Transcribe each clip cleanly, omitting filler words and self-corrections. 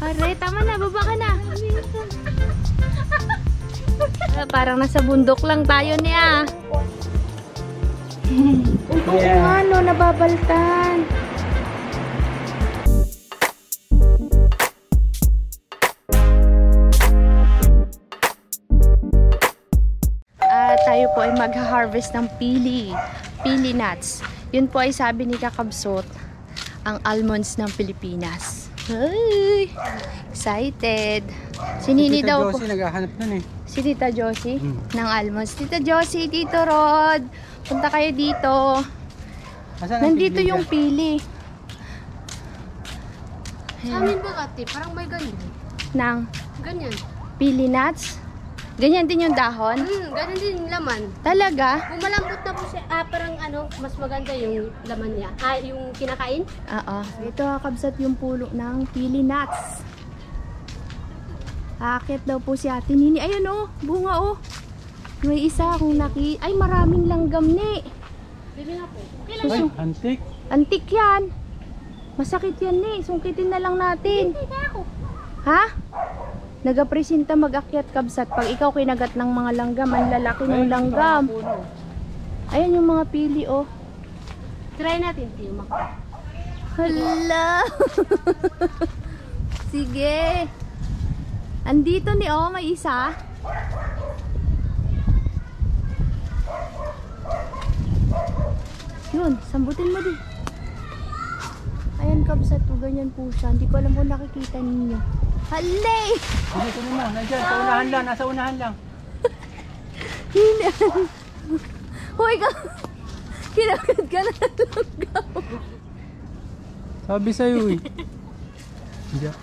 Pare, tama na, baba ka na. Parang nasa bundok lang tayo niya. Oo nga, no, nababaltan. Tayo po ay mag-harvest ng pili nuts. Yun po ay sabi ni Kakabsot, ang almonds ng Pilipinas. Ay, excited. Si Nini daw po. Si Tita Josie naghahanap nun eh. Si Tita Josie ng almonds. Tita Josie, Tito Rod, punta kayo dito. Nandito yung pili. Sa amin ba ate? Parang may ganyan. Nang Ganyan. pili nuts? Ganyan din yung dahon? Ganyan din yung laman. Talaga? Kung malambot na po siya, parang ano, mas maganda yung laman niya. Yung kinakain? Oo. Ito kakabsat yung pulo ng pili nuts. Akit daw po si Ate Nini. Ayan oh, bunga oh. May isa akong ay maraming langgam ni. Bibi na po. Ay, antik. Antik yan. Masakit yan ni. Sungkitin na lang natin. Hindi kaya ako. Ha? Nagapresenta mag-akyat kabsat. Pag ikaw kinagat ng mga langgam, ang lalaki ng langgam. Ayan yung mga pili oh. Try natin, Tio. Hala. Sige. Andito ni oh, may isa. Yun, sambutin mo din. Ayan kabsat po, ganyan po siya. Hindi ko alam kung nakikita ninyo. Halay! Dito mo, nandiyan, sa unahan lang, nasa unahan lang. Hindi. Hoy ka! Kinagat ka na ng langgam. Sabi sa'yo eh.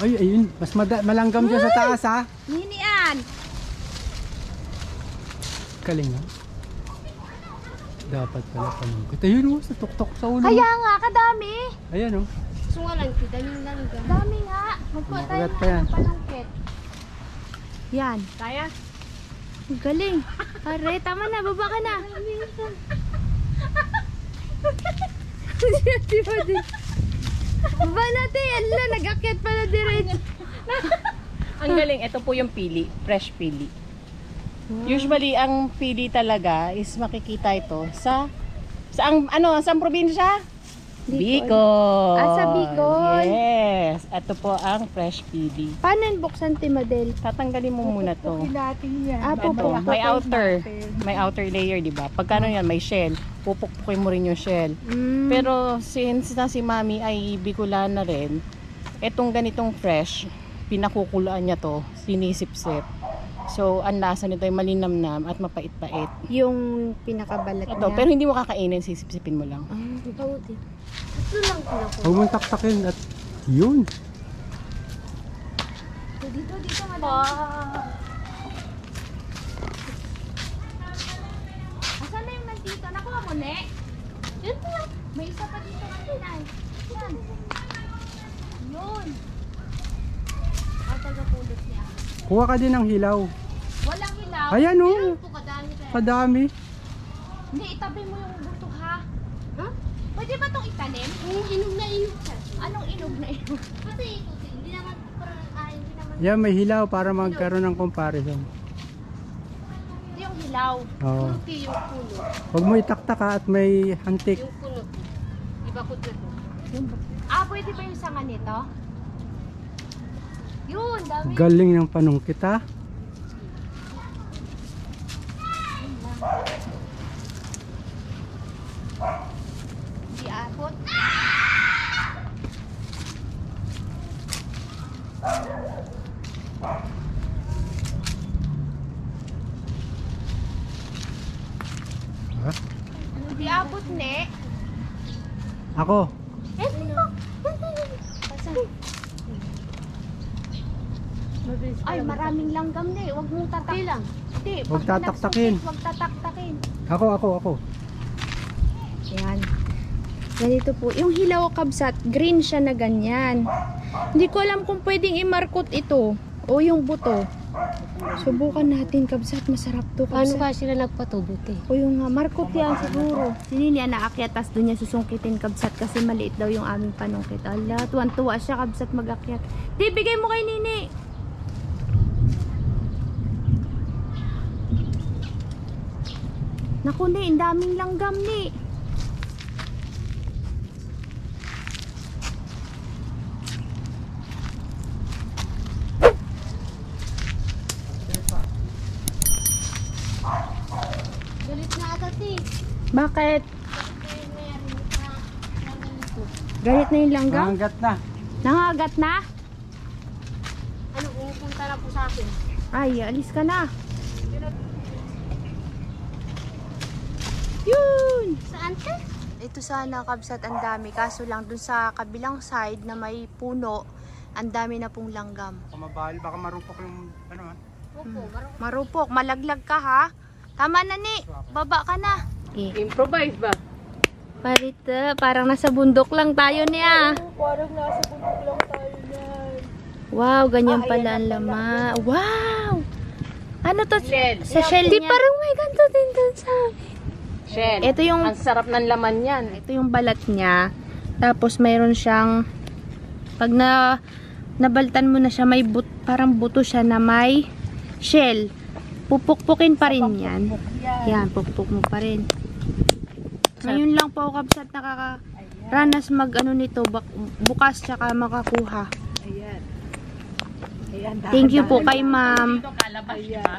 Ay, ayun, mas malanggam dyan sa taas ha. Ninian! Kaling ha. Dapat pala panungkit. Ayun oh, sa tuktok sa ulo. Kaya nga, kadami. Ayan oh. Gusto nga lang, Tita, yung langgam. Dami nga. Magpuha tayo Makagat pa yan. ng panungkit. Yan. Kaya? Ang galing. Pare, tama na. Baba ka na. Di ba di? Baba natin. Ala, nag-akyat pala diretso. Ang galing. Ito po yung pili. Fresh pili. Usually, ang pili talaga is makikita ito sa saan probinsya? Bicol. Sa Bicol. Yes. Ito po ang fresh pili. Paano yung buksan, Timadel? Tatanggalin mo muna to. Ito, Pupukin. may outer layer, di ba? Pagkano yan, may shell. Pupukpukin mo rin yung shell. Pero since na si Mami ay Bicolana rin, etong ganitong fresh, pinakukuluan niya to, sinisip-sip. So, ang lasa nito ay malinamnam at mapait-pait. Yung pinakabalat Ito, niya. pero hindi mo kakainin, sisip-sipin mo lang. Ipawuti. Ito lang po. Huwag mong taktakin at yun. Dito, madam. Asan na yung nandito? Nakuha mo, ne? Yan po. May isa pa dito natin ay. Yan. Yun. Tagapulot niya. Kuha ka din ng hilaw. Walang hilaw. Ayan oh. Yan po kadami tayo. Kadami. Hindi, itabi mo yung buto ha. Ha? Pwede ba itong itanim? Yung inog na inog siya. Anong inog na inog? Kasi ito, hindi naman parang hindi naman. Yan, may hilaw para magkaroon ng comparison. Ito yung hilaw. Oo. Puti yung puno. Huwag mo itaktak ha at may antik. Yung puno. Iba ko dito. Pwede ba yung sanga nito? Yun, dami. Galing ng panungkit ha. Di abot. Ha? Di abot, ne. Ako. Ay, maraming langgam na eh. Huwag mong tatak. lang. Hindi, Huwag pag tataktakin. nagsungkit, huwag tataktakin. Ako. Yan. Ganito po. Yung hilaw kabsat, green siya na ganyan. Hindi ko alam kung pwedeng i-markot ito o yung buto. Subukan natin, kabsat. Masarap to, Paano kabsat. ka sila nagpatubot eh? O yung markot yan siguro. Si Nini naakyat, tas doon niya susungkitin, kabsat, kasi maliit daw yung aming panungkit. Ala, tuwan-tuwa siya, kabsat, mag-akyat. Di, bigay mo kay Nini. Naku, Ni, ang daming langgam, Ni. Galit na agad eh. Bakit? Galit na yung langgam? Hanggat na. Nangagat na? Ano, pumupunta na po sa akin. Ay, alis ka na. Yun! Saan ka? Ito sana, kabsat, ang dami. Kaso lang, dun sa kabilang side na may puno, ang dami na pong langgam. Kumabahal, baka marupok yung ano ha. Opo, Marupok, malaglag ka ha. Tama na, Ni. Baba ka na. Improvise ba? Parita, parang nasa bundok lang tayo niya. Parang nasa bundok lang tayo yan. Wow, ganyan pala ang laman. Wow! Ano to? Shell. Sa shell niya. Di parang may ganito din dun sa Shell. Ito yung, Ang sarap ng laman yan. ito yung balat niya. Tapos mayroon siyang, pag nabaltan mo na siya, may parang buto siya na may shell. Pupukpukin pa rin yan. Yan, pupuk mo pa rin. Ngayon lang po ako, kabsat, nakakaranas mag ano nito, bukas tsaka makakuha. Ayan. Ayan. Thank you po kay ma'am. Dito kalabas ba?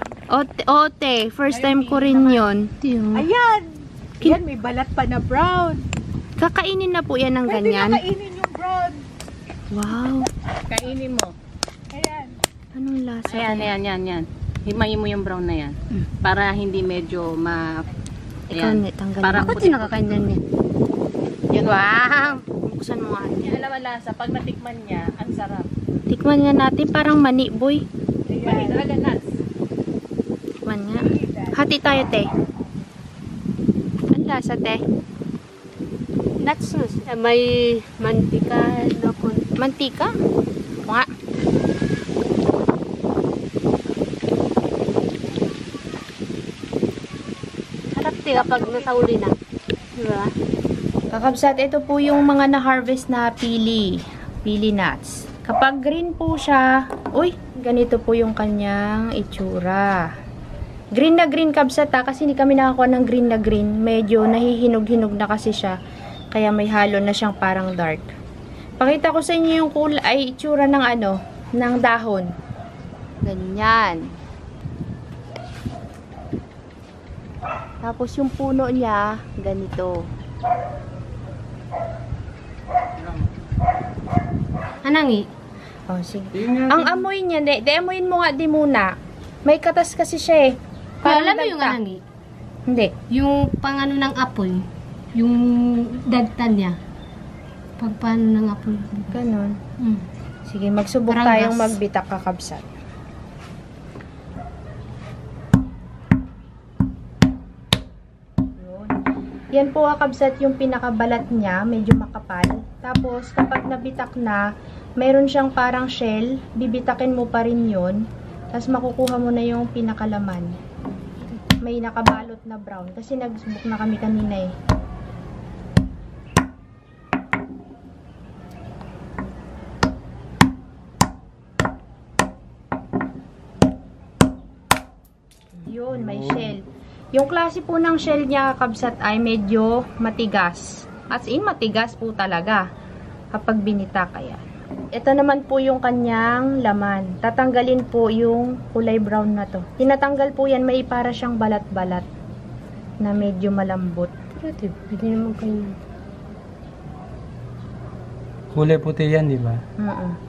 Ote, first time ko rin yun. Ayan. Yan, may balat pa na brown. Kakainin na po yan ng ganyan. Kainin yung brown. Wow. Kainin mo. Ayan. Anong lasa? Ayan. Himayin mo yung brown na yan. Para hindi medyo Ikaw, Net, tanggalin Para mo. puti. nakakain yan, Net? Yan. Wow! Buksan mo nga. Yung alam ang lasa, pag natikman niya, ang sarap. Tikman nga natin, parang mani, boy. Ayan. Talaga nuts. Tikman nga. Hati tayo, te. Ang lasa, te? Nuts. May mantika na konti. Mantika? O nga. Harap ti kapag nasauli na. Diba? Kakabsat, ito po yung mga na-harvest na pili. Pili nuts. Kapag green po siya, uy, ganito po yung kanyang itsura. Green na green, kabsat, ha, kasi hindi kami nakakuha ng green na green. Medyo nahihinog-hinog na kasi siya. Kaya may halo na siyang parang dark. Pakita ko sa inyo yung kulay, itsura ng ano, ng dahon. Ganyan. Tapos yung puno niya, ganito. Anangi? Oh, sige. Ang amoy niya, de-amoyin mo nga di muna. May katas kasi siya eh. Kaya alam mo dagta. yung anangi? Hindi. Yung pangano ng apoy. Yung dagtan niya. Pagpaano ng apoy. Ganon. Mm. Sige, magsubok Parang tayong gas. magbitak, kakabsat. Yan po, kakabsat, yung pinakabalat niya, medyo makapal. Tapos, kapag nabitak na, meron siyang parang shell, bibitakin mo pa rin yun. Tapos, makukuha mo na yung pinakalaman. May nakabalot na brown. Kasi nagsubok na kami kanina eh. Yun, may shell. Yung klase po ng shell niya, kakabsat, ay medyo matigas. As in, matigas po talaga kapag binitak. Ayan. Ito naman po yung kanyang laman. Tatanggalin po yung kulay brown na to. Tinatanggal po yan, may para siyang balat-balat na medyo malambot. Pwede naman kayo. Kulay puti yan, di ba?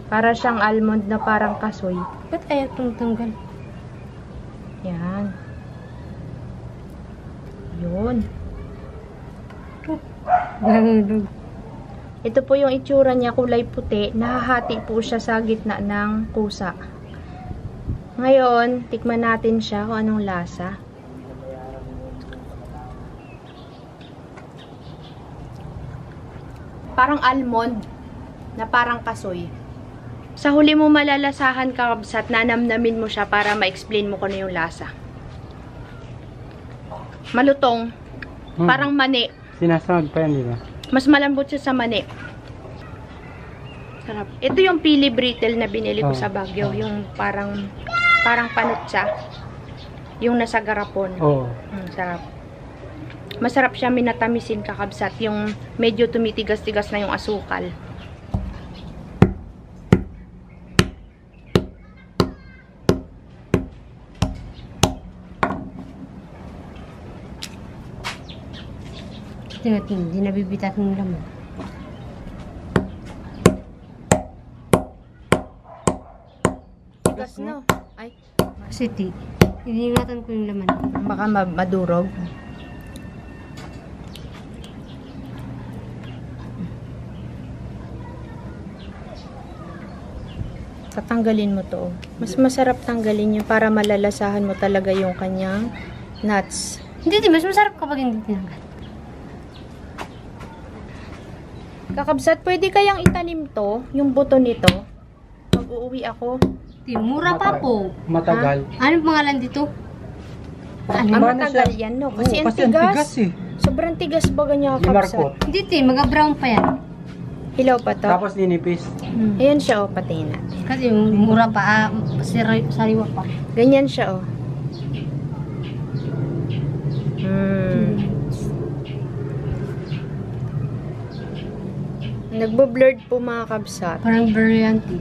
Para siyang almond na parang kasoy. Ba't ayaw itong tanggal? Yan. Yun. Nahulog. Ito po yung itsura niya, kulay puti. Nahahati po siya sa gitna ng kusa. Ngayon, tikman natin siya kung anong lasa. Parang almond na parang kasoy. Sa huli mo malalasahan kakabsat, nanamnamin mo siya para ma-explain mo kung ano yung lasa. Malutong. Parang mani. Sinasawag pa yan, di ba? Mas malambot siya sa mani. Sarap. Ito yung pili brittle na binili ko sa Baguio. Yung parang panot siya. Yung nasa garapon. Oo. Sarap. Masarap siya minatamisin kakabsat. Yung medyo tumitigas-tigas na yung asukal. Tingnan, hindi nabibitak ng laman. Tigas no? Ay, Kasi iningatan ko yung laman. baka madurog. Tatanggalin mo to. Mas masarap tanggalin yun para malalasahan mo talaga yung kanyang nuts. Hindi, mas masarap kapag hindi tinanggal. Kakabsat, pwede kayang itanim to, yung buto nito. Pag uuwi ako. Mura pa po. Matagal. Anong pangalan dito? Ang matagal yan, no? Kasi ang tigas. eh. Sobrang tigas ba ganyan Yung kakabsat? Hindi, maga-brown pa yan. Hilaw pa to. Tapos ninipis. Ayan siya, oh, patayin natin. Kasi mura pa, sariwa pa. Ganyan siya, oh. Nagbo-blurred po mga kabsat. Parang brilliante.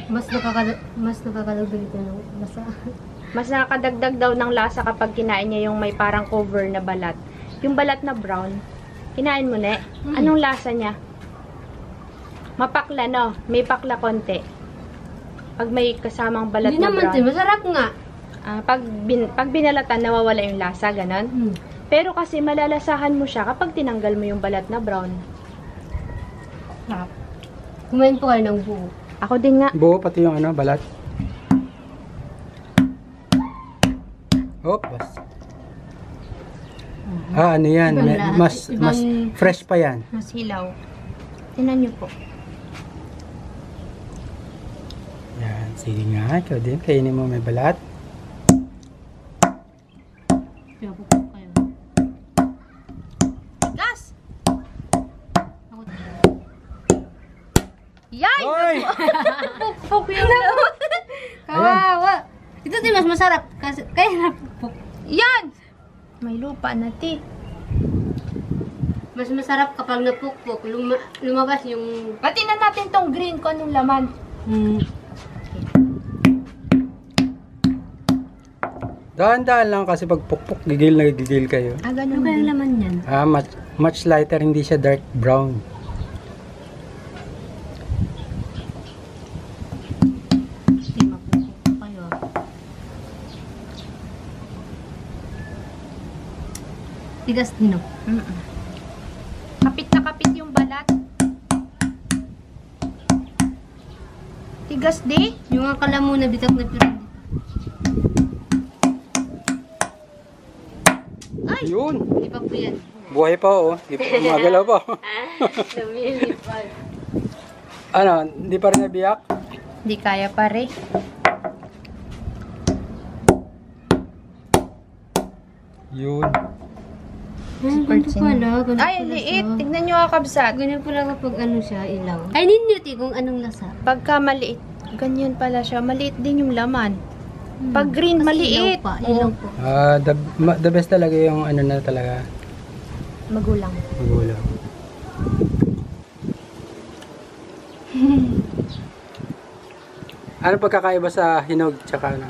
Mas nakakadagdag ito ng lasa. Mas nakakadagdag daw ng lasa kapag kinain niya yung may parang cover na balat. Yung balat na brown, kinain mo na. Anong lasa niya? Mapakla, no? May pakla konti. Pag may kasamang balat Hindi na naman, brown. masarap nga. Pag binalatan, nawawala yung lasa, ganon. Pero kasi malalasahan mo siya kapag tinanggal mo yung balat na brown. Sarap. Kumain po kayo ng buo. Ako din nga. Buo pati yung ano, balat. Oops. Ano yan? Mas fresh pa yan. Mas hilaw. Tingnan niyo po. Yan, sige nga. Ikaw din, kainin mo may balat. Pinapupok kayo. Gas! Yay! Hoy! Pukpuk yung laman. Kawawa! Ito din mas masarap. Kasi, kaya napupok. Yan! May lupa na, ti. Mas masarap kapag napukpok. Lumabas yung... Pati na natin tong green ko anong laman. Dahan-dahan lang kasi pag pukpok, gigil na gigil kayo. Ganun Ano kaya din. laman yan? Much lighter, hindi siya dark brown. Hindi mapupok kayo. Tigas din, no? Kapit na kapit yung balat. Tigas di. Yung akala mo na bitak na pero Yun. hindi pa po yan. Buhay pa oh. Di pa magalaw pa. Lumilipad. Ano, hindi pa rin nabiyak? Di kaya pare. Yun. Ganito pala. Ganito Ay, pala liit. siya. Tignan nyo kabsat. Ganyan pala kapag ano siya, ilaw. Ay, ninyo kung anong lasa. Pagka maliit, ganyan pala siya. Maliit din yung laman. Pag green, Kasi maliit. Ilaw pa, ilaw po. The best talaga yung ano na talaga. Magulang. Magulang. Ano pagkakaiba sa hinog tsaka ano?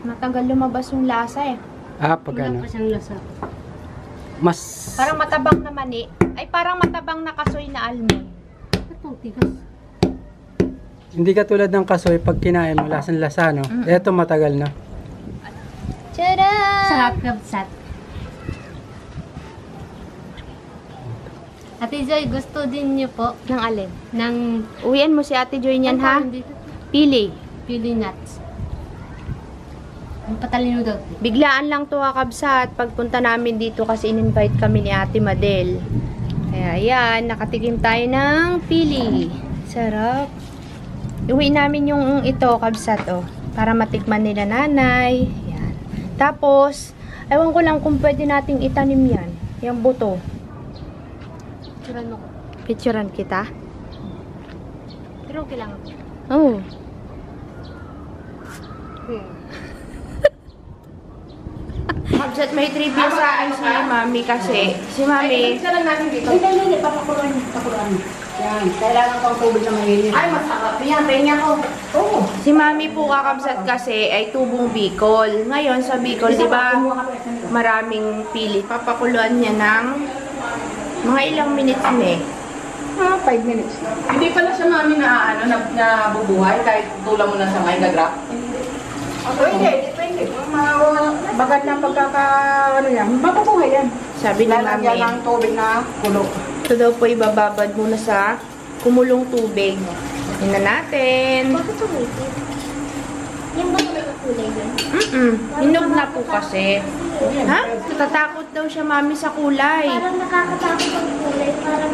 Matagal lumabas yung lasa eh. Pag Wala ano? pa siyang lasa. Mas Parang matabang na mani. Ay, parang matabang na kasoy na almond. Ba't ang tigas? hindi katulad ng kasoy pag kinain mo lasang-lasa, no? Eto matagal na. Tcharam! Sarap kapsat. Ate Joy, gusto din niyo po Nang alin? ng... Uwian mo si Ate Joy niyan, Ang ha? tawag dito? Pili. Pili nuts. Ang patalino daw. Biglaan lang to kabsa at pagpunta namin dito kasi in-invite kami ni Ate Madel. Kaya ayan, nakatikim tayo ng pili. Sarap. Iuwi namin yung ito, kabsat, oh. Para matikman nila nanay. Ayan. Tapos, ewan ko lang kung pwede nating itanim yan. Yung buto. Picturean kita? Pero okay lang. Oh. Kabsat, may trivia sa akin si Mami kasi. Si Mami... Hindi, papakuluan. Yan, kailangan pang tubig na mainit. Ay, masarap yan. Penga ko. Oo. Si Mami po kakabsat kasi ay tubong Bicol. Ngayon sa Bicol, di ba, maraming pili. Papakuluan niya ng mga ilang minutes eh. 5 minutes. Hindi pala siya mami na bubuhay kahit tulang mo na sa may gagrap. Pwede. Bagat na yan, mapabuhay yan. Sabi ni Mami, Lalagyan ng tubig na kulo. ito daw po ibababad muna sa kumulong tubig. Tingnan natin. Bakit tumitin? Yung ba yung kulay yun? Hinog na po kasi. Ha? Natatakot daw siya, Mami, sa kulay. Parang nakakatakot ang kulay. Parang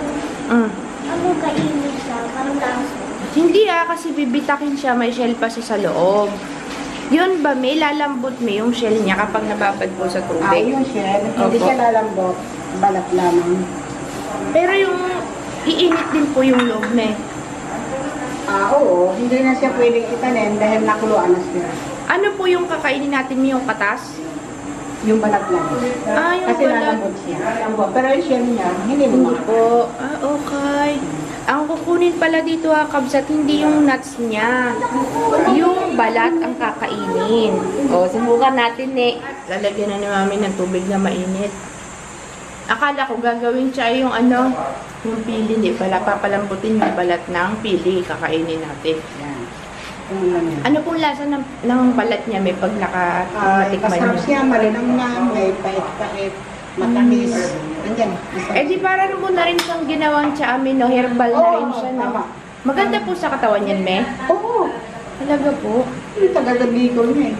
ano kainit siya. Parang laso. Hindi kasi bibitakin siya, may shell pa siya sa loob. Yun ba, may lalambot mo yung shell niya kapag nababad mo sa tubig? Yung shell, hindi Opo. siya lalambot. Balat lamang. Pero yung iinit din po yung loob na eh. Oo. Hindi na siya pwedeng itanim dahil nakuluan na siya. Ano po yung kakainin natin, yung katas? Yung balat lang. Yung Kasi balat. lalambot siya. Pero yung shell niya, hindi mo Hindi makakain. po. Okay. Ang kukunin pala dito kabsat, hindi yung nuts niya. Yung balat ang kakainin. O, subukan natin Lalagyan na ni Mami ng tubig na mainit. Akala ko gagawin siya yung yung pili. Hindi pala, papalambutin yung balat ng pili. Kakainin natin. Yan. Yung lang yan. Ano pong lasa ng balat niya? May pag nakatikman Masarap niya? siya, malinang na, may pait-pait, matamis. Andyan. Eh di para mo na rin siyang ginawang tsaamin, no? Herbal na rin siya, no? tama. Maganda po sa katawan yan, me? Oo. Talaga po. Yung taga-Bicol niya eh.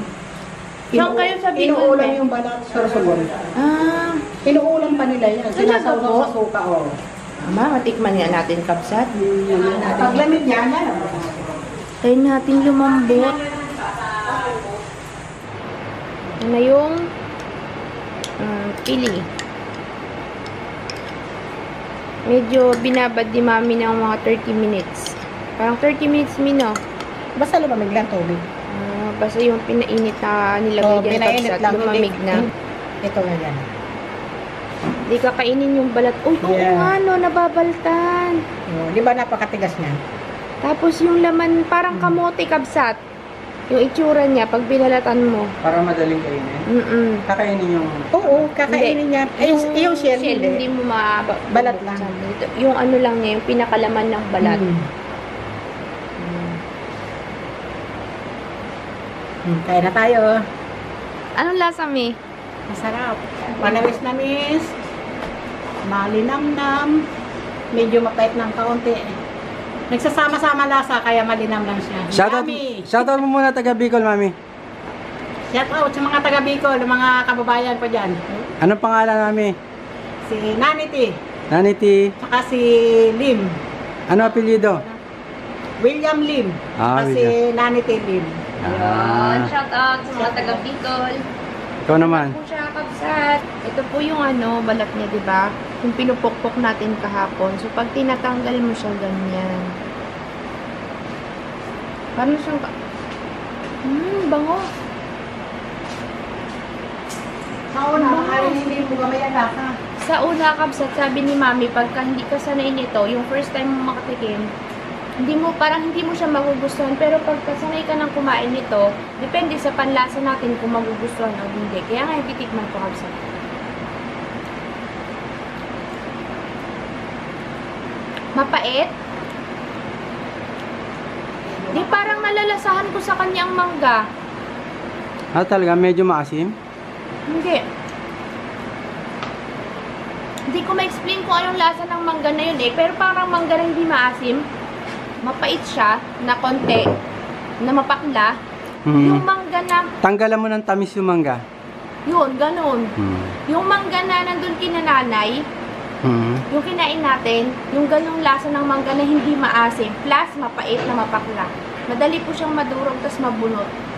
Saan kayo sa Bicol, Inuulam me? yung balat sa Sorsogon. Ah, Inuulam pa nila yan. Talaga Sinasaw po? sa suka, oo. ama, matikman nga natin, kabsat. Paglamig niya, yan. Tayo natin lumambot. Yan na yung pili. Medyo binabad ni Mami ng mga 30 minutes. Parang 30 minutes, Mino. Basta lumamig lang tubig. Basta yung pinainit na nilagay dyan, pinainit kabsat, lang. lumamig na. Ito na yan. Hindi kakainin yung balat. Uy, oo Yeah. nga, no, nababaltan. Di ba napakatigas niya? Tapos yung laman, parang kamote, kabsat. Yung itsura niya, pag binalatan mo. Para madaling kainin. Kakainin yung... Oo, kakainin niya. Ay, yung shell, hindi hindi. mo Balat lang. Yung ano lang niya, yung pinakalaman ng balat. Kaya na tayo. Anong lasa, Mi? Masarap. Malamis na miss. Malinamnam. Medyo mapait ng kaunti. Nagsasama-sama lasa kaya malinam lang siya. Yummy! Shoutout mo muna taga Bicol, Mami. Shout out sa mga taga Bicol, mga kababayan ko dyan. Anong pangalan, Mami? Si Nanity, Nanity. saka si Lim. Ano apelyido? William Lim. Ah, Kasi Nanity Lim. Shout out sa mga taga Bicol. Ikaw naman. Po siya, kabsat. Ito po yung balat niya, di ba? Yung pinupukpok natin kahapon. So, pag tinatanggal mo siya, ganyan. Paano siyang... bango. Sa una, hindi mo gamay lasa. Sa una, kabsat, sabi ni Mami, pagka hindi ka sanay nito, yung first time mo makatikim, hindi mo siya magugustuhan. Pero pagka sanay ka nang kumain nito, depende sa panlasa natin kung magugustuhan o hindi. Kaya nga, titikman ko, kabsat. Mapait. Di parang nalalasahan ko sa kanya ang mangga. Talaga, medyo maasim. Hindi. Hindi ko ma-explain kung anong lasa ng mangga na yun Pero parang mangga na hindi maasim. Mapait siya, na konti, na mapakla. Yung mangga na, Tanggalan mo ng tamis yung mangga. yun, ganun. Hmm. Yung mangga na nandun kinananay, Yung kinain natin, yung ganung lasa ng mangga na hindi maasim, plus mapait na mapakla. Madali po siyang madurog, tas mabunot.